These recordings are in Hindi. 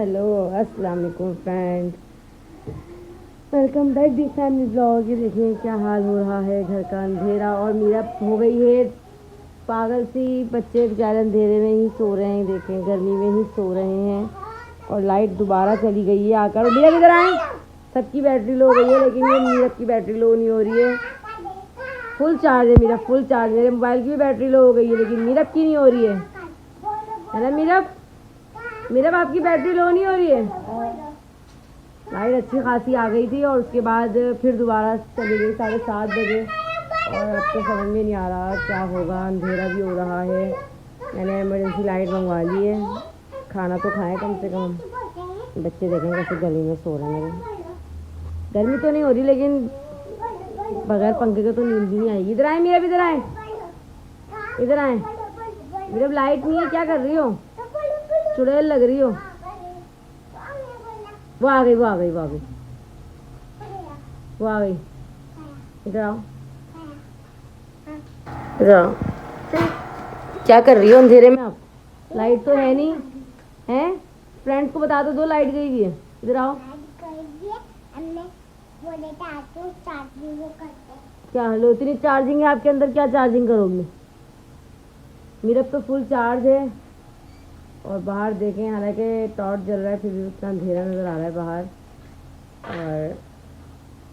हेलो अस्सलाम वालेकुम friend, welcome back the family blog. ये देखिए क्या हाल हो रहा है, घर का अंधेरा और मीरा हो गई है पागल सी। बच्चे बेचारे अंधेरे में ही सो रहे हैं, देखें गर्मी में ही सो रहे हैं और लाइट दोबारा चली गई है आकर। मीरा इधर आए, सबकी बैटरी लो हो गई है लेकिन ये मीरब की बैटरी लो नहीं हो रही है। फुल चार्ज है मीरा, फुल चार्ज है। मेरे मोबाइल की भी बैटरी लो हो गई है लेकिन मीरब की नहीं हो रही है ना मीरब? मीरब आपकी बैटरी लो नहीं हो रही है। लाइट अच्छी खासी आ गई थी और उसके बाद फिर दोबारा चली गई 7:30 बजे और अब तो समझ में नहीं आ रहा क्या होगा, अंधेरा भी हो रहा है। मैंने इमरजेंसी लाइट मंगवा ली है, खाना तो खाएं कम से कम। बच्चे देखें कैसे गर्मी में सो रहे हैं। गर्मी तो नहीं हो रही लेकिन बगैर पंखे के तो नींद भी नहीं आएगी। इधर आए मीरा, इधर आए, इधर आए। मेरे लाइट नहीं है, क्या कर रही हो? चुड़ैल लग रही हो। वो आ गई, वो आ गई, वो आ गई, वो आ गई। इधर आओ, इधर आओ। क्या कर रही हो अंधेरे में आप? लाइट तो है नहीं है? फ्रेंड्स को बता दो लाइट गई हुई है। इधर आओ। क्या लो इतनी चार्जिंग है आपके अंदर, क्या चार्जिंग करोगे? मेरा तो फुल चार्ज है और बाहर देखें, हालांकि टॉर्च जल रहा है फिर भी उतना अंधेरा नज़र आ रहा है बाहर।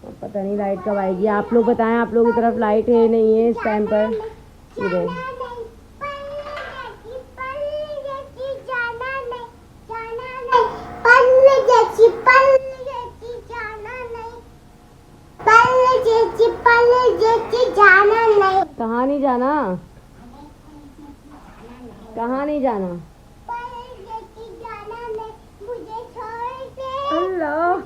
और पता नहीं लाइट कब आएगी। आप लोग बताएं, आप लोगों की तरफ लाइट है नहीं है इस टाइम पर? इधर कहाँ नहीं जाना, कहाँ नहीं जाना? अल्लाह,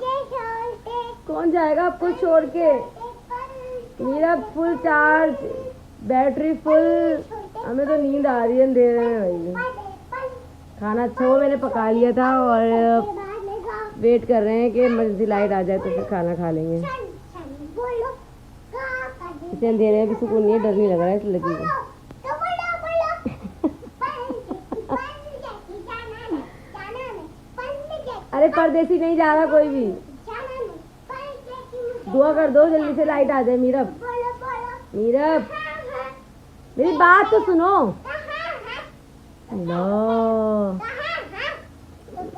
कौन जाएगा आपको छोड़ के? मेरा फुल चार्ज, बैटरी फुल। हमें तो नींद आ रही है अंधेरे में भाई। खाना अच्छा हो मैंने पका लिया था और वेट कर रहे हैं कि इमरजेंसी लाइट आ जाए तो फिर खाना खा लेंगे। इसे अंधेरे में भी सुकून नहीं है, डर नहीं लग रहा है इस लड़की को। अरे परदेसी नहीं जा रहा कोई भी। दुआ कर दो जल्दी से लाइट आ जाए। मीरब, मीरब मेरी बात तो सुनो। लो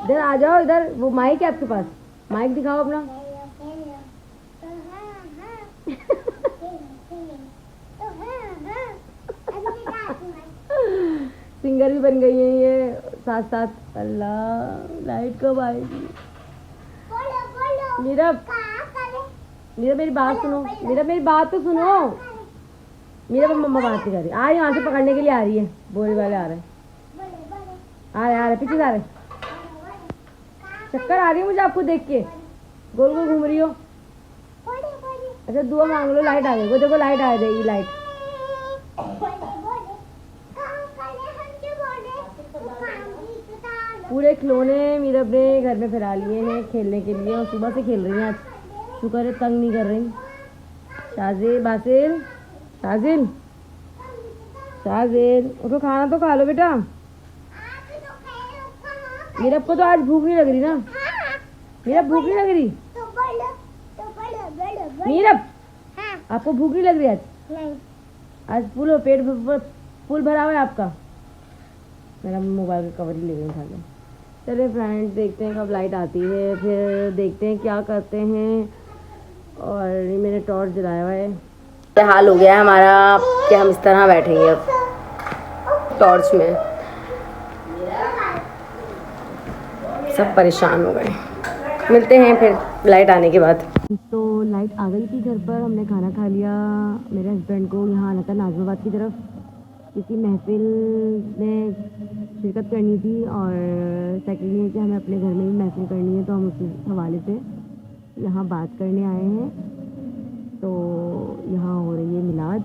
इधर आ जाओ, इधर। वो माइक है आपके पास, माइक दिखाओ अपना। सिंगर भी बन गई है ये साथ साथ। अल्लाह लाइट कब आएगी? मीरब, मीरब मेरी बात सुनो, मीरब मेरी बात तो सुनो। मीरब मम्मा बात नहीं कर रही, आ रही, यहाँ से पकड़ने के लिए आ रही है। बोरे वाले आ रहे, आ रहे, आ रहे, पीछे आ रहे। चक्कर आ रही है मुझे आपको देख के, गोल गोल घूम रही हो। अच्छा दुआ मांग लो, लाइट आ गई। वो देखो लाइट आ रही, लाइट। पूरे खिलौने मीरब ने घर में फैला लिए हैं खेलने के लिए और सुबह से खेल रही हैं। आज शुक्र है तंग नहीं कर रही। शाजिल, बासिल, शाजिल, शाजिल उठो, खाना तो खा लो बेटा। मीरब को तो आज भूख नहीं लग रही ना? मीरब भूख नहीं लग रही? मीरब आपको भूख नहीं लग रही आज? नहीं। आज फुल पेट फुल भरा हुआ है आपका? मेरा मोबाइल का कवर ही ले गई था। चलिए फ्रेंड्स, देखते हैं कब लाइट आती है, फिर देखते हैं क्या करते हैं। और ये मैंने टॉर्च जलाया हुआ है। ये हाल हो गया है हमारा कि हम इस तरह बैठेंगे अब टॉर्च में। सब परेशान हो गए। मिलते हैं फिर लाइट आने के बाद। तो लाइट आ गई थी घर पर, हमने खाना खा लिया। मेरे हस्बैंड को यहाँ आना था नाजमाबाद की तरफ, किसी महफिल में शिरकत करनी थी और सेकेंड ये कि हमें अपने घर में भी महफिल करनी है, तो हम उस हवाले से यहाँ बात करने आए हैं। तो यहाँ हो रही है मिलाद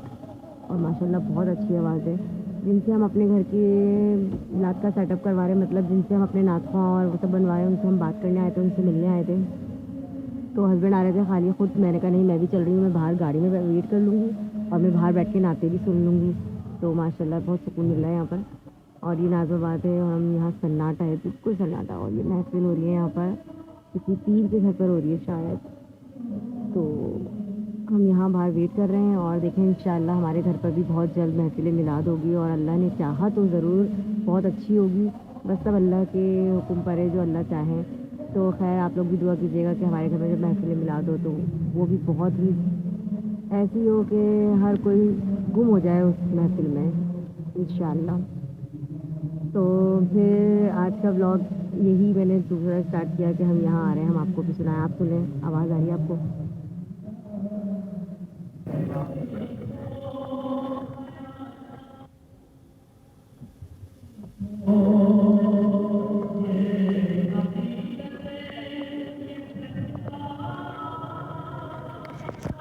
और माशाल्लाह बहुत अच्छी आवाज़ है। जिनसे हम अपने घर की मिलाद का सेटअप करवा रहे हैं, मतलब जिनसे हम अपने नातखा और वो सब बनवाए, उनसे हम बात करने आए थे, उनसे मिलने आए थे। तो हस्बैंड आ रहे थे खाली खुद। मैंने कहा नहीं मैं भी चल रही हूँ, मैं बाहर गाड़ी में वेट कर लूँगी और मैं बाहर बैठ के नाते भी सुन लूँगी। तो माशाल्लाह बहुत सुकून मिल रहा है यहाँ पर। और ये नाज़िमाबाद है और हम यहाँ सन्नाटा है, बिल्कुल सन्नाटा। और ये महफिल हो रही है यहाँ पर किसी पीर के घर पर हो रही है शायद। तो हम यहाँ बाहर वेट कर रहे हैं और देखें इंशाअल्लाह हमारे घर पर भी बहुत जल्द महफिल मिलाद होगी और अल्लाह ने चाहा तो ज़रूर बहुत अच्छी होगी। बस सब अल्लाह के हुक्म पर है, जो अल्लाह चाहे। तो खैर आप लोग भी दुआ कीजिएगा कि हमारे घर में जब महफिल मिलाद हो तो वो भी बहुत ही ऐसी हो कि हर कोई गुम हो जाए उस महफिल में इंशाअल्लाह। तो फिर आज का व्लॉग यही मैंने दूसरा स्टार्ट किया कि हम यहाँ आ रहे हैं, हम आपको भी सुनाएं। आप सुने, आवाज़ आ रही है आपको?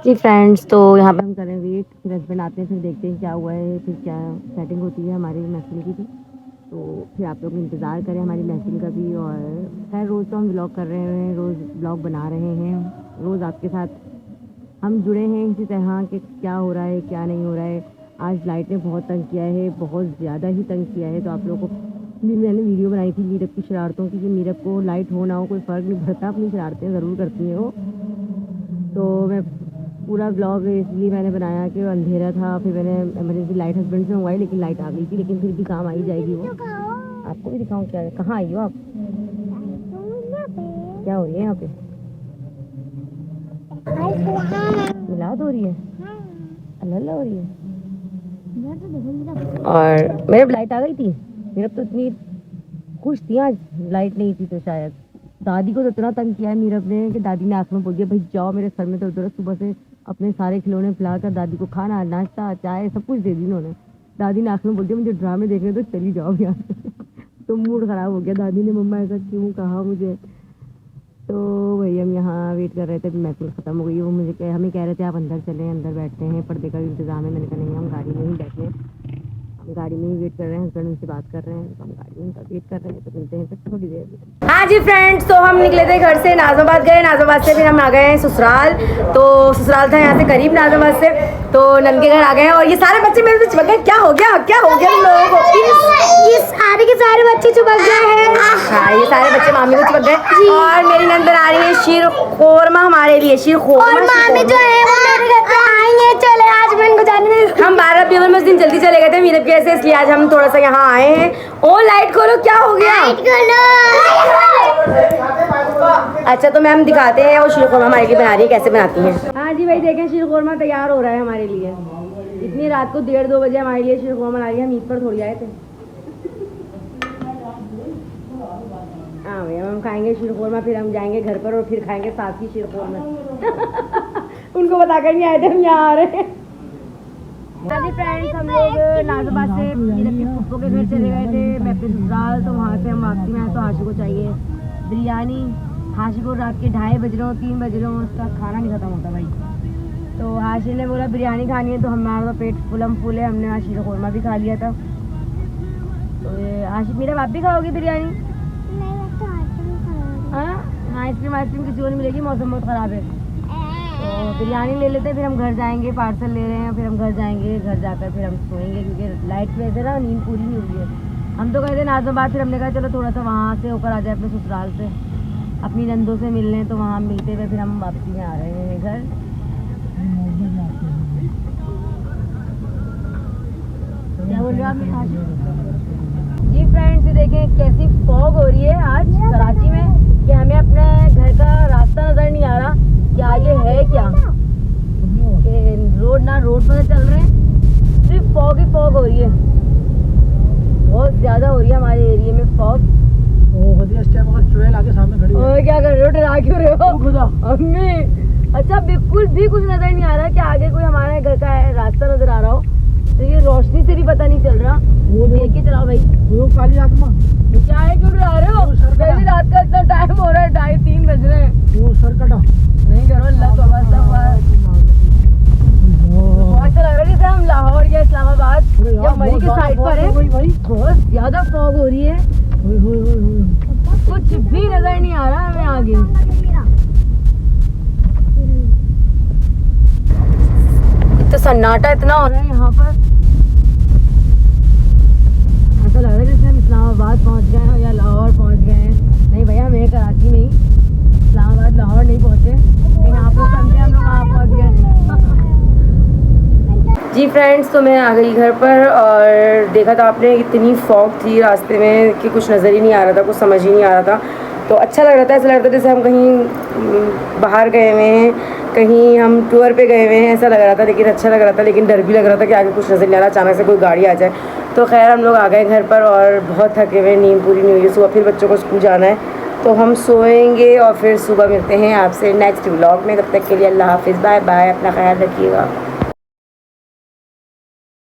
जी फ्रेंड्स, तो यहाँ पे हम करें वेट, फिर हस्बैंड आते हैं, फिर देखते हैं क्या हुआ है, फिर क्या सेटिंग होती है हमारी महफिल की भी। तो फिर आप लोग इंतज़ार करें हमारी महफिल का भी। और खैर रोज़ तो हम व्लॉग कर रहे हैं, रोज़ व्लॉग बना रहे हैं, रोज़ आपके साथ हम जुड़े हैं इसी तरह कि क्या हो रहा है क्या नहीं हो रहा है। आज लाइट ने बहुत तंग किया है, बहुत ज़्यादा ही तंग किया है। तो आप लोगों को मैंने वीडियो बनाई थी मीरब की शरारतों की, कि मीरब को लाइट हो ना हो कोई फ़र्क नहीं पड़ता, अपनी शरारतें ज़रूर करती हैं वो। तो मैं पूरा व्लॉग इसलिए मैंने बनाया कि अंधेरा था, फिर मैंने इमरजेंसी लाइट हस्बैंड से मंगवाई, लेकिन लाइट आ गई थी, लेकिन फिर भी काम आई जाएगी वो। आपको भी दिखाऊं क्या है? कहाँ आई हो आप? क्या हो रही है यहाँ पे? मिलाद हो रही है, अल्लाह हो रही है। और मेरे लाइट आ गई थी, मेरा तो इतनी खुश थी आज लाइट नहीं थी। तो शायद दादी को तो इतना तंग किया है मीरब ने कि दादी ने आँख में बोल दिया, भाई जाओ, मेरे सर में तो उधर सुबह से अपने सारे खिलौने पिलाकर दादी को खाना नाश्ता चाय सब कुछ दे दी उन्होंने। दादी ने आँख में बोल दिया, मुझे ड्रामे देखने तो चली जाओ यहाँ से। तो मूड ख़राब हो गया, दादी ने मम्मा ऐसा क्यों कहा मुझे। तो वही हम यहाँ वेट कर रहे थे, महफिल ख़त्म हो गई। वो मुझे हमें कह रहे थे आप अंदर चलें, अंदर बैठते हैं, पर्दे का भी इंतज़ाम है। मैंने कहा नहीं, हम गाड़ी में ही बैठे हैं, हम गाड़ी में ही वेट कर रहे हैं, हस्बैंड उनसे बात कर रहे हैं, तो हम गाड़ी में उनका वेट कर रहे हैं। तो मिलते हैं फिर थोड़ी देर में। हाँ जी फ्रेंड्स, तो हम निकले थे घर से, नाज़िमाबाद गए, नाज़िमाबाद से फिर हम आ गए हैं ससुराल। तो ससुराल था यहाँ से करीब नाज़िमाबाद से, तो नन के घर आ गए हैं। और ये सारे बच्चे मेरे से चिपक गए, क्या हो गया इन लोगों को? ये सारे के सारे बच्चे चिपक गए हैं। हाँ, ये सारे बच्चे मामी को चिपक गए। और मेरी नंद बना रही है शीर खोरमा हमारे लिए, शीर खोरमा। और मामी जो है वो मेरे घर पे आएंगे। चले आज मैं इनको जाने में, हम 12 रबीउल अव्वल में उस दिन जल्दी चले गए थे मीरब के ऐसे, इसलिए आज हम थोड़ा सा यहाँ आए हैं। ओ लाइट खोलो, क्या हो गया? अच्छा, तो मैम दिखाते हैं वो शीर खोरमा हमारे लिए बना रही है, कैसे बनाती है। हाँ जी भाई, देखें शीर खोरमा तैयार हो रहा है हमारे लिए। इतनी रात को 1:30-2 बजे हमारे लिए शीर खोरमा बना रही है। हम ईद पर थोड़ी आए थे। हाँ भैया, हम खाएंगे शीर खोरमा, फिर हम जाएंगे घर पर और फिर खाएंगे साथ ही शीर खोरमा। उनको बताकर नहीं आए थे हम यहाँ आ रहे हैं। हाँ जी फ्रेंड्स, हम लोग नाज़िमाबाद से मीरब की फुफ्फो के घर चले गए थे, मैं अपने ससुराल। तो वहाँ से हम वापसी में आए तो हाशी को चाहिए बिरयानी। हाशी को रात के 2:30 बज रहे हो, 3 बज रहे हो, उसका खाना नहीं खत्म होता भाई। तो हाशी ने बोला बिरयानी खानी है, तो हमारा तो पेट फुल है, हमने आज शीर खोरमा भी खा लिया था। तो हाशी, मेरा आप भी खाओगी बिरयानी? हाँ, आइसक्रीम किसी को नहीं मिलेगी, मौसम बहुत ख़राब है। तो बिरयानी ले लेते हैं, फिर हम घर जाएंगे, पार्सल ले रहे हैं, फिर हम घर जाएंगे, घर जाकर फिर हम सोएंगे, क्योंकि लाइट की वजह से ना नींद पूरी नहीं हुई है। हम तो गए थे नाज़िमाबाद, फिर हमने कहा चलो थोड़ा सा वहाँ से होकर आ जाए अपने ससुराल से, अपनी नंदों से मिल लें। तो वहाँ मिलते हुए फिर हम वापसी में आ रहे हैं घर। क्या बोल रहे हो आप? जी फ्रेंड्स, देखें कैसी फॉग हो रही है आज कराची में, कि हमें अपने घर का रास्ता नज़र नहीं आ रहा कि आगे है क्या। रोड पर चल रहे हैं, सिर्फ फॉग ही फॉग हो रही है, बहुत ज़्यादा हो रही है हमारे एरिया में फॉग। आगे सामने खड़ी है। क्या कर रहे हो, डरा क्यों रहे हो अम्मी? अच्छा, बिल्कुल भी कुछ नज़र नहीं आ रहा कि आगे कोई हमारे घर का रास्ता नज़र आ रहा हो। तो ये रोशनी से भी पता नहीं चल रहा। वो देख के चलाओ भाई, वो काली आत्मा क्या है, क्यों डरा रहे हो? पहली रात का इतना टाइम हो रहा है, 2:30-3 बज रहे हैं। वो सर कटा नहीं करो, अल्लाह तो बस अच्छा लग रहा है जैसे हम लाहौर या इस्लामाबाद या मरी के साइड पर है। बहुत ज्यादा फॉग हो रही है, कुछ भी नजर नहीं आ रहा हमें आगे। तो सन्नाटा इतना हो रहा है यहाँ पर, ऐसा लग रहा है इस्लामाबाद पहुंच गए हैं या लाहौर पहुंच गए हैं। नहीं भैया, मैं कराची में ही, इस्लामाबाद लाहौर नहीं पहुंचे, कहीं आप लोग समझे हम लोग वहाँ पहुँच गए। जी फ्रेंड्स, तो मैं आ गई घर पर और देखा था आपने इतनी फॉग थी रास्ते में कि कुछ नज़र ही नहीं आ रहा था, कुछ समझ ही नहीं आ रहा था। तो अच्छा लग रहा था, ऐसा लग रहा था जैसे हम कहीं बाहर गए हुए हैं, कहीं हम टूर पे गए हुए हैं, ऐसा लग रहा था। लेकिन अच्छा लग रहा था, लेकिन डर भी लग रहा था कि आगे कुछ नज़र नहीं आ रहा, अचानक से कोई गाड़ी आ जाए। तो खैर हम लोग आ गए घर पर और बहुत थके हुए, नींद पूरी नहीं हुई। सुबह फिर बच्चों को स्कूल जाना है, तो हम सोएंगे और फिर सुबह मिलते हैं आपसे नेक्स्ट व्लॉग में। तब तक के लिए अल्लाह हाफिज़, बाय बाय, अपना ख्याल रखिएगा।